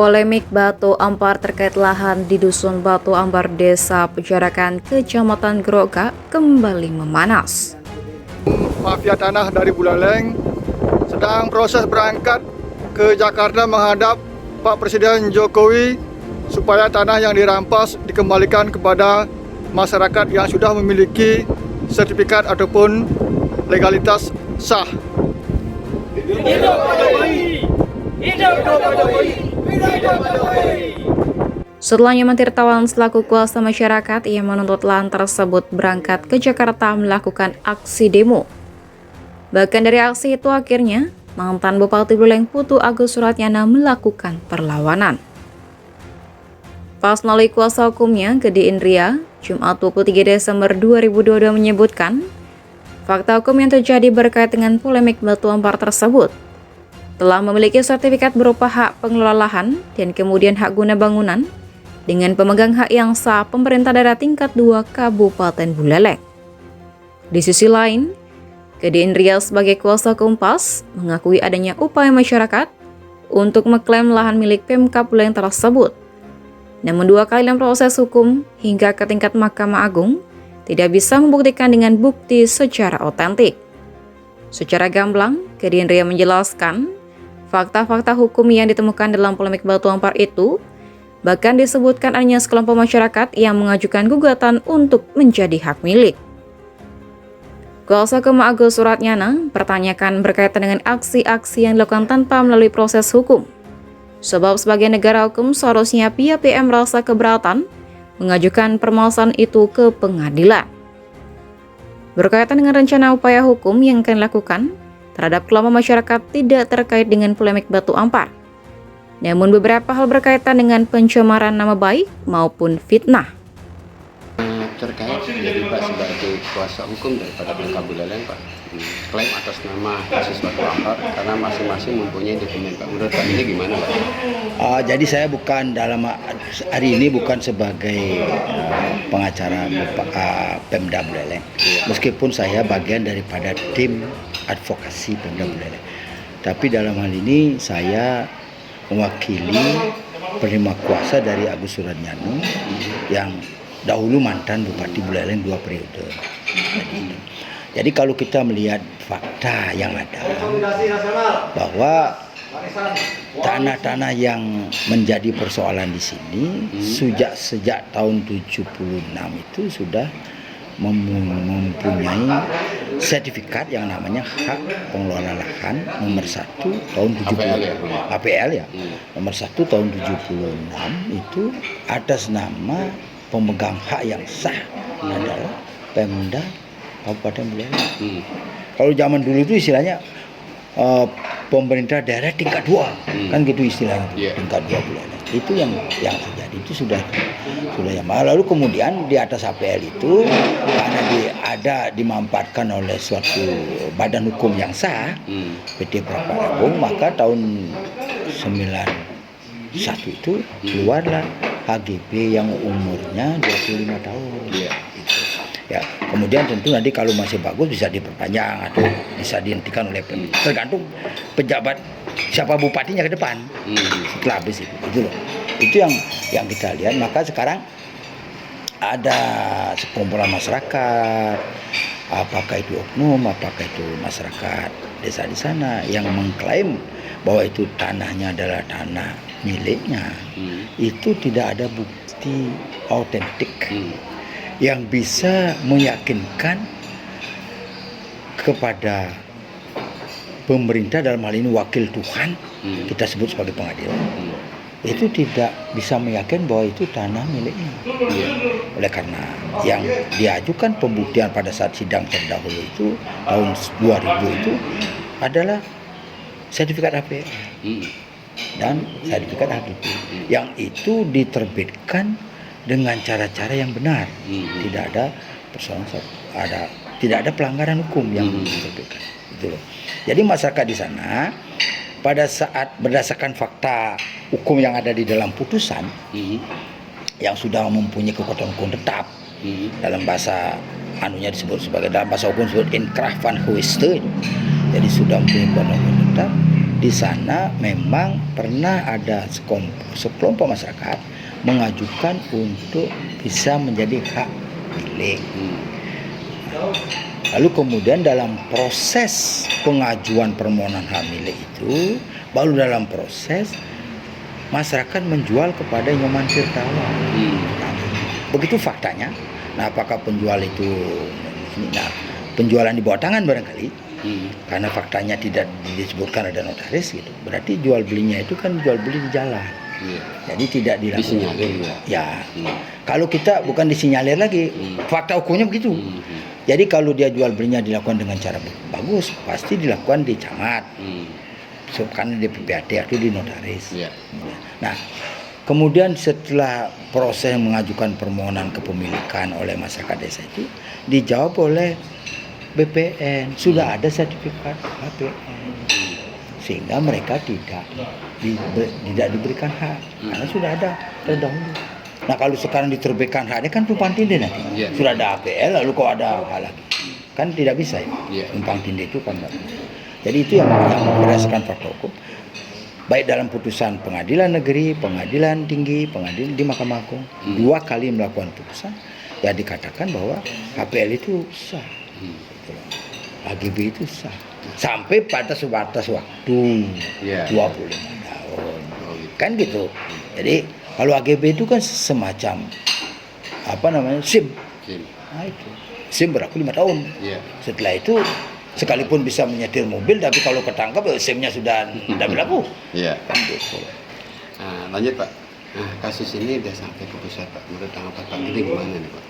Polemik Batu Ampar terkait lahan di Dusun Batu Ampar, Desa Pejarakan, Kecamatan Groga kembali memanas. Mafia tanah dari Buleleng sedang proses berangkat ke Jakarta menghadap Pak Presiden Jokowi supaya tanah yang dirampas dikembalikan kepada masyarakat yang sudah memiliki sertifikat ataupun legalitas sah. Hidup Jokowi! Hidup Jokowi! Hidup Jokowi! Setelah Nyoman Tirtawan selaku kuasa masyarakat, ia menuntut lahan tersebut berangkat ke Jakarta melakukan aksi demo. Bahkan dari aksi itu akhirnya, mantan Bupati Buleleng Putu Agus Suratnyana melakukan perlawanan. Pas melalui kuasa hukumnya, Gede Indria, Jumat 23 Desember 2022 menyebutkan, fakta hukum yang terjadi berkait dengan polemik Batu Ampar tersebut telah memiliki sertifikat berupa hak pengelola lahan dan kemudian hak guna bangunan dengan pemegang hak yang sah pemerintah daerah tingkat 2 Kabupaten Buleleng. Di sisi lain, Gede Indria sebagai kuasa hukum PAS mengakui adanya upaya masyarakat untuk mengklaim lahan milik Pemkab Buleleng tersebut. Namun 2 kali dalam proses hukum hingga ke tingkat Mahkamah Agung tidak bisa membuktikan dengan bukti secara otentik. Secara gamblang, Gede Indria menjelaskan fakta-fakta hukum yang ditemukan dalam polemik Batu Ampar itu bahkan disebutkan adanya sekelompok masyarakat yang mengajukan gugatan untuk menjadi hak milik. Kuasa hukum Agus Suratnyana pertanyakan berkaitan dengan aksi-aksi yang dilakukan tanpa melalui proses hukum. Sebab sebagai negara hukum seharusnya pihak PM merasa keberatan mengajukan permasalahan itu ke pengadilan. Berkaitan dengan rencana upaya hukum yang akan dilakukan terhadap kelompok masyarakat tidak terkait dengan polemik Batu Ampar. Namun beberapa hal berkaitan dengan pencemaran nama baik maupun fitnah. Terkait jadi Pak sebagai kuasa hukum daripada Pemkab Buleleng Pak, klaim atas nama kasus Batu Ampar karena masing-masing mempunyai dokumen Pak. Menurut Pak ini gimana Pak? Jadi saya bukan dalam hari ini bukan sebagai pengacara Pemda Buleleng, meskipun saya bagian daripada tim advokasi Pemda Buleleng. Tapi dalam hal ini saya mewakili penerima kuasa dari Agus Suratnyana yang dahulu mantan Bupati Buleleng 2 periode. Jadi kalau kita melihat fakta yang ada, bahwa tanah-tanah yang menjadi persoalan di sini sejak tahun 76 itu sudah mempunyai sertifikat yang namanya hak pengelola lahan nomor 1 tahun 70 APL ya. Nomor 1 tahun 76 itu atas nama pemegang hak yang sah adalah Pemda Kabupaten Buleleng. Kalau zaman dulu itu istilahnya pemerintah daerah tingkat 2, kan gitu istilahnya, tingkat 2 Buleleng. Itu yang terjadi itu sudah yang lalu kemudian di atas APL itu karena dimanfaatkan oleh suatu badan hukum yang sah, PT Praparagung, maka tahun 91 itu keluarlah HGB yang umurnya 25 tahun. Gitu. Ya, kemudian tentu nanti kalau masih bagus bisa diperpanjang atau bisa dihentikan oleh tergantung pejabat siapa bupatinya ke depan. Setelah habis itu loh. Itu yang kita lihat. Maka sekarang ada sekumpulan masyarakat, apakah itu oknum, apakah itu masyarakat desa di sana yang mengklaim bahwa itu tanahnya adalah tanah miliknya. Itu tidak ada bukti autentik yang bisa meyakinkan kepada pemerintah, dalam hal ini wakil Tuhan, kita sebut sebagai pengadilan, itu tidak bisa meyakinkan bahwa itu tanah miliknya. Oleh karena yang diajukan pembuktian pada saat sidang terdahulu itu tahun 2000 itu adalah sertifikat APL dan sertifikat HGB yang itu diterbitkan dengan cara-cara yang benar, tidak ada persoalan, tidak ada pelanggaran hukum yang diterbitkan. Itu loh. Jadi masyarakat di sana pada saat berdasarkan fakta hukum yang ada di dalam putusan yang sudah mempunyai kekuatan hukum tetap, dalam bahasa disebut sebagai, dalam bahasa hukum disebut inkrah van huiste, jadi sudah mempunyai kekuatan hukum tetap, di sana memang pernah ada sekelompok masyarakat mengajukan untuk bisa menjadi hak milik. Lalu kemudian dalam proses pengajuan permohonan hak milik itu, baru dalam proses masyarakat menjual kepada Nyoman Tirtawan. Nah, begitu faktanya. Nah, apakah penjual itu penjualan di bawah tangan barangkali? Karena faktanya tidak disebutkan ada notaris gitu. Berarti jual belinya itu kan jual beli di jalan. Jadi tidak dilakukan. Ya. Kalau kita bukan disinyalir lagi, fakta hukumnya begitu. Jadi kalau dia jual belinya dilakukan dengan cara bagus, pasti dilakukan di camat. Karena di PPAD atau di notaris. Nah, kemudian setelah proses mengajukan permohonan kepemilikan oleh masyarakat desa itu dijawab oleh BPN, sudah ada sertifikat BPN, sehingga mereka tidak diberikan hak karena sudah ada terdahulu. Nah, kalau sekarang diterbitkan haknya kan tumpang tindih nanti. Sudah ada APL lalu kok ada hak lagi, kan tidak bisa ya. Tumpang tindih itu kan nggak bisa. Jadi itu yang berdasarkan fakta hukum, baik dalam putusan pengadilan negeri, pengadilan tinggi, pengadilan di Mahkamah Agung, 2 kali melakukan putusan, ya dikatakan bahwa HPL itu sah, AGB itu sah, sampai pada sebatas waktu 25 tahun, kan gitu. Jadi kalau AGB itu kan semacam SIM. Nah, itu SIM berlaku 5 tahun. Setelah itu sekalipun bisa menyetir mobil, tapi kalau ketangkap SIM-nya sudah tidak berlaku. Kan gitu. Nah, lanjut Pak. Nah, kasus ini sudah sampai ke pusat Pak. Menurut tanggapan Pak ini gimana nih Pak?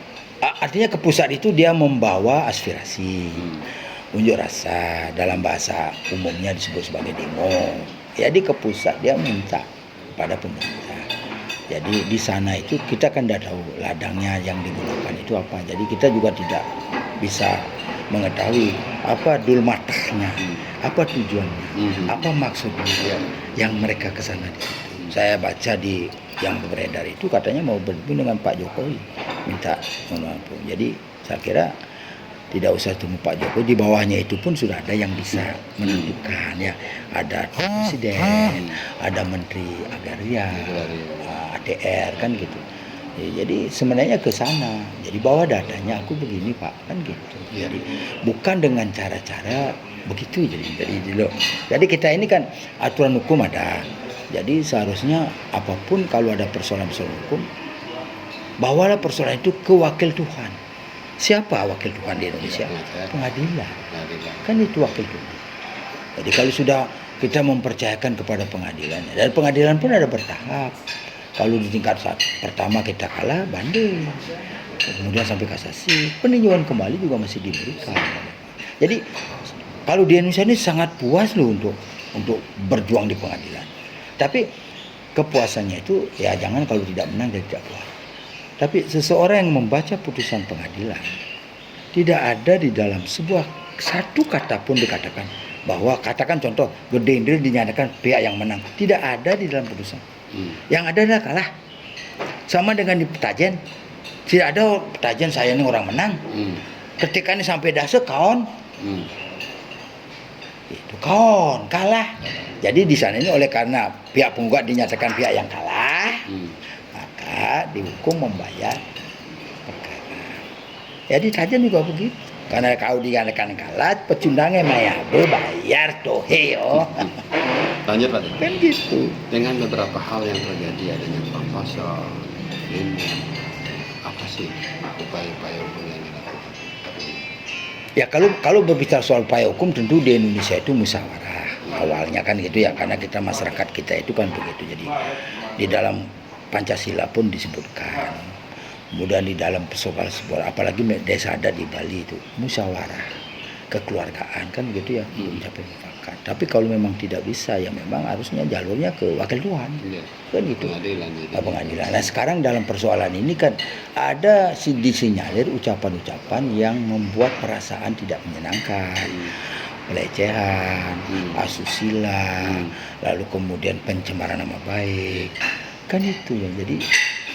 Artinya ke pusat itu dia membawa aspirasi, unjuk rasa, dalam bahasa umumnya disebut sebagai demo. Jadi ke pusat dia minta pada pemerintah. Jadi di sana itu kita kan tidak tahu ladangnya yang digunakan itu apa. Jadi kita juga tidak bisa mengetahui apa dul matahnya, apa tujuannya, apa maksudnya yang mereka kesana di situ. Saya baca di yang beredar itu katanya mau bertemu dengan Pak Jokowi, minta mengampun. Jadi saya kira tidak usah temu Pak Jokowi, di bawahnya itu pun sudah ada yang bisa menentukan ya. Ada presiden, ada menteri agraria, ATR kan gitu. Jadi sebenarnya ke sana. Jadi bawa datanya aku begini Pak, kan gitu. Jadi bukan dengan cara-cara begitu jadi kita ini kan aturan hukum ada. Jadi seharusnya apapun kalau ada persoalan-persoalan hukum, bawalah persoalan itu ke wakil Tuhan. Siapa wakil Tuhan di Indonesia? Pengadilan. Kan itu wakil Tuhan. Jadi kalau sudah kita mempercayakan kepada pengadilan, dan pengadilan pun ada bertahap. Kalau di tingkat pertama kita kalah, banding, kemudian sampai kasasi, peninjauan kembali juga masih diberikan. Jadi kalau di Indonesia ini sangat puas loh untuk berjuang di pengadilan. Tapi kepuasannya itu ya jangan kalau tidak menang dan tidak puas. Tapi seseorang yang membaca putusan pengadilan, tidak ada di dalam satu kata pun dikatakan bahwa katakan contoh Gerindra dinyatakan pihak yang menang, tidak ada di dalam putusan. Yang ada adalah kalah. Sama dengan di Petajen, tidak ada Petajen saya ini orang menang. Ketika ini sampai dasar kawan, itu kawan kalah. Jadi di sana ini oleh karena pihak penggugat dinyatakan pihak yang kalah, maka dihukum membayar perkara. Jadi Petajen juga begitu. Karena kau dinyatakan kalah, pecundangnya maya berbayar toheo. Lanjut Pak. Kan gitu. Dengan beberapa hal yang terjadi adanya pasal ini, apa sih upaya-upaya hukum yang dilakukan? Ya kalau berbicara soal upaya hukum tentu di Indonesia itu musyawarah awalnya kan gitu ya, karena kita masyarakat kita itu kan begitu. Jadi di dalam Pancasila pun disebutkan, kemudian di dalam persoalan apalagi desa adat di Bali itu musyawarah kekeluargaan kan gitu ya, mencapai mufakat. Tapi kalau memang tidak bisa ya memang harusnya jalurnya ke wakil Tuhan, kan gitu. Pengadilan. Nah sekarang dalam persoalan ini kan ada disinyalir ucapan-ucapan yang membuat perasaan tidak menyenangkan, pelecehan, asusila, lalu kemudian pencemaran nama baik, kan itu ya. Jadi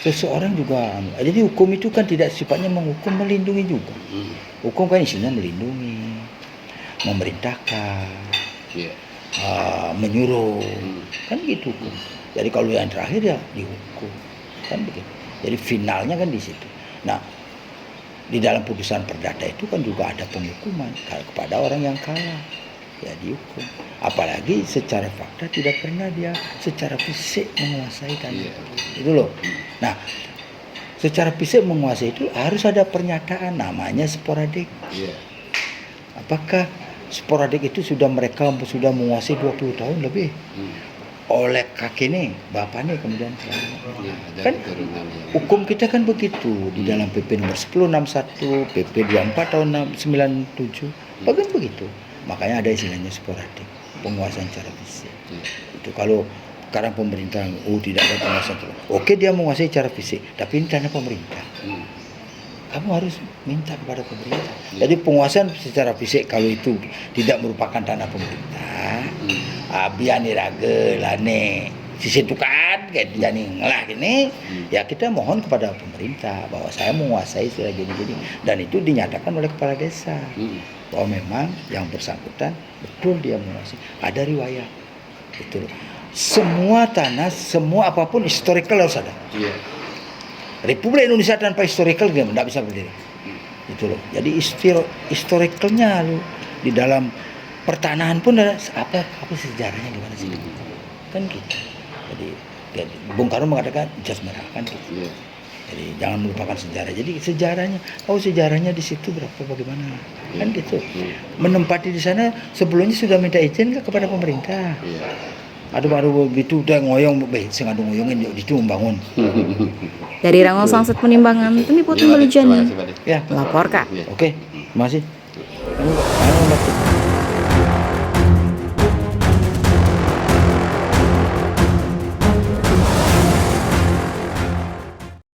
seseorang juga, jadi hukum itu kan tidak sifatnya menghukum, melindungi juga. Hukum kan isinya melindungi, memerintahkan. menyuruh, kan gitu. Jadi kalau yang terakhir ya dihukum, kan begitu. Jadi finalnya kan di situ. Nah, di dalam putusan perdata itu kan juga ada penghukuman kepada orang yang kalah, ya dihukum. Apalagi secara fakta tidak pernah dia secara fisik menguasai tanah itu loh. Nah, secara fisik menguasai itu harus ada pernyataan namanya sporadik. Apakah sporadik itu mereka sudah menguasai 20 tahun lebih? Oleh kakek nih, bapak nih kemudian kan hukum kita kan begitu di dalam PP nomor 1061, PP 24 tahun 97, bagian begitu. Makanya ada istilahnya sporadik, penguasaan secara fisik. Itu kalau sekarang pemerintah tidak ada penguasaan, oke dia menguasai secara fisik, tapi ini tanah pemerintah. Kamu harus minta kepada pemerintah. Jadi penguasaan secara fisik kalau itu tidak merupakan tanah pemerintah, biani raga lane sisi itu kan kayak jani ngelah gini, ya kita mohon kepada pemerintah bahwa saya menguasai sudah jadi dan itu dinyatakan oleh kepala desa bahwa memang yang bersangkutan betul dia menguasai. Ada riwayat itu. Semua tanah, semua apapun historical harus ada. Republik Indonesia tanpa historical dia tidak bisa berdiri. Itu loh. Jadi historicalnya lo di dalam pertanahan pun ada apa sejarahnya di mana sih? Kan gitu. Jadi Bung Karno mengatakan jas merah kan gitu. Jadi jangan melupakan sejarah. Jadi sejarahnya, sejarahnya di situ berapa bagaimana? Kan gitu. Menempati di sana sebelumnya sudah minta izin kepada pemerintah. Ada baru itu udah ngoyong, sing ada ngoyongin itu membangun. Dari Rangol Samsat Penimbangan, Temi Putri Melijani, Ya, melaporkan. oke, terima kasih.